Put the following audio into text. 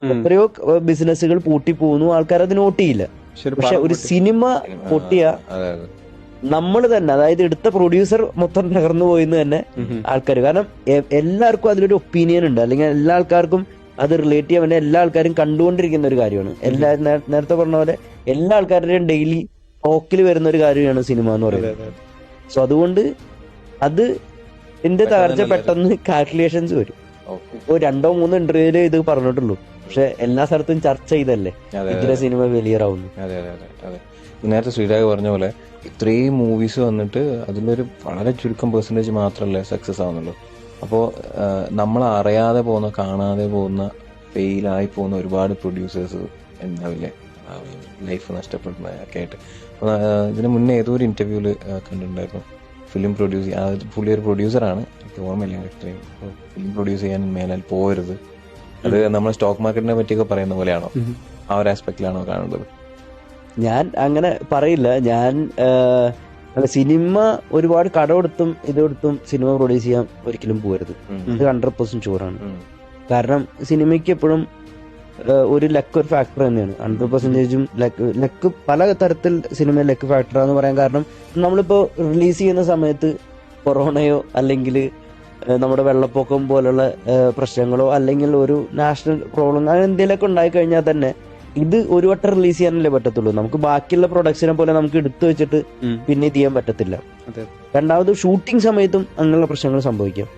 എത്രയോ ബിസിനസ്സുകൾ പൂട്ടി പോകുന്നു, ആൾക്കാർ അത് നോട്ട് ചെയ്യില്ല. പക്ഷെ ഒരു സിനിമ പൊട്ടിയ നമ്മൾ തന്നെ, അതായത് എടുത്ത പ്രൊഡ്യൂസർ മൊത്തം തകർന്നു പോയിന്ന് തന്നെ ആൾക്കാർ. കാരണം എല്ലാവർക്കും അതിലൊരു ഒപ്പീനിയൻ ഉണ്ട്, അല്ലെങ്കിൽ എല്ലാ ആൾക്കാർക്കും അത് റിലേറ്റ് ചെയ്യാൻ വേണ്ടി എല്ലാ ആൾക്കാരും കണ്ടുകൊണ്ടിരിക്കുന്ന ഒരു കാര്യമാണ്. നേരത്തെ പറഞ്ഞ പോലെ എല്ലാ ആൾക്കാരുടെയും ഡെയിലി ടോക്കിൽ വരുന്ന ഒരു കാര്യമാണ് സിനിമ എന്ന് പറയുന്നത്. സോ അതുകൊണ്ട് അത് എന്റെ തകർച്ച പെട്ടെന്ന് കാൽക്കുലേഷൻസ് വരും. ഇപ്പൊ 2-3 ഇന്റർവ്യൂല് ഇത് പറഞ്ഞിട്ടുള്ളൂ, പക്ഷെ എല്ലാ സ്ഥലത്തും ചർച്ച ചെയ്തല്ലേ ഇതിലെ സിനിമ ഫെയിലിയർ ആവുന്നു. നേരത്തെ ശ്രീരാഗ് പറഞ്ഞ പോലെ ഇത്രയും മൂവീസ് വന്നിട്ട് അതിലൊരു വളരെ ചുരുക്കം പെർസെന്റേജ് മാത്രമല്ലേ സക്സസ് ആവുന്നുള്ളൂ. അപ്പോൾ നമ്മൾ അറിയാതെ പോകുന്ന, കാണാതെ പോകുന്ന, ഫെയിലായി പോകുന്ന ഒരുപാട് പ്രൊഡ്യൂസേഴ്സ് ഉണ്ടാവില്ലേ, ലൈഫ് നഷ്ടപ്പെടുന്നതൊക്കെ ആയിട്ട്. ഇതിന് മുന്നേ ഏതോ ഒരു ഇന്റർവ്യൂല് കണ്ടിട്ടുണ്ടായിരുന്നു, ഫിലിം പ്രൊഡ്യൂസ് ചെയ്യാൻ, പുള്ളി ഒരു പ്രൊഡ്യൂസറാണ്, എനിക്ക് ഓർമ്മയില്ല ഇത്രയും, ഫിലിം പ്രൊഡ്യൂസ് ചെയ്യാൻ മേലാൽ പോകരുത്. അത് നമ്മൾ സ്റ്റോക്ക് മാർക്കറ്റിനെ പറ്റിയൊക്കെ പറയുന്ന പോലെയാണോ, ആ ഒരു ആസ്പെക്റ്റിലാണോ കാണേണ്ടത്? ഞാൻ അങ്ങനെ പറയില്ല. ഞാൻ സിനിമ ഒരുപാട് കടമെടുത്തും ഇതെടുത്തും സിനിമ പ്രൊഡ്യൂസ് ചെയ്യാൻ ഒരിക്കലും പോകരുത്. ഇത് 100% ഷുവറാണ്. കാരണം സിനിമയ്ക്ക് എപ്പോഴും ഒരു ലക്ക് ഒരു ഫാക്ടർ തന്നെയാണ്. 100%ഉം ലക്ക് പല തരത്തിൽ സിനിമ ലക്ക് ഫാക്ടറാന്ന് പറയാൻ കാരണം, നമ്മളിപ്പോ റിലീസ് ചെയ്യുന്ന സമയത്ത് കൊറോണയോ അല്ലെങ്കിൽ നമ്മുടെ വെള്ളപ്പൊക്കം പോലുള്ള പ്രശ്നങ്ങളോ അല്ലെങ്കിൽ ഒരു നാഷണൽ പ്രോബ്ലം അങ്ങനെ എന്തെങ്കിലുമൊക്കെ ഉണ്ടായിക്കഴിഞ്ഞാൽ തന്നെ ഇത് ഒരു വട്ടം റിലീസ് ചെയ്യാനല്ലേ പറ്റത്തുള്ളൂ. നമുക്ക് ബാക്കിയുള്ള പ്രൊഡക്ഷനെ പോലെ നമുക്ക് എടുത്തു വെച്ചിട്ട് പിന്നെ ഇത് ചെയ്യാൻ പറ്റത്തില്ല. രണ്ടാമത് ഷൂട്ടിംഗ് സമയത്തും അങ്ങനെയുള്ള പ്രശ്നങ്ങൾ സംഭവിക്കാം.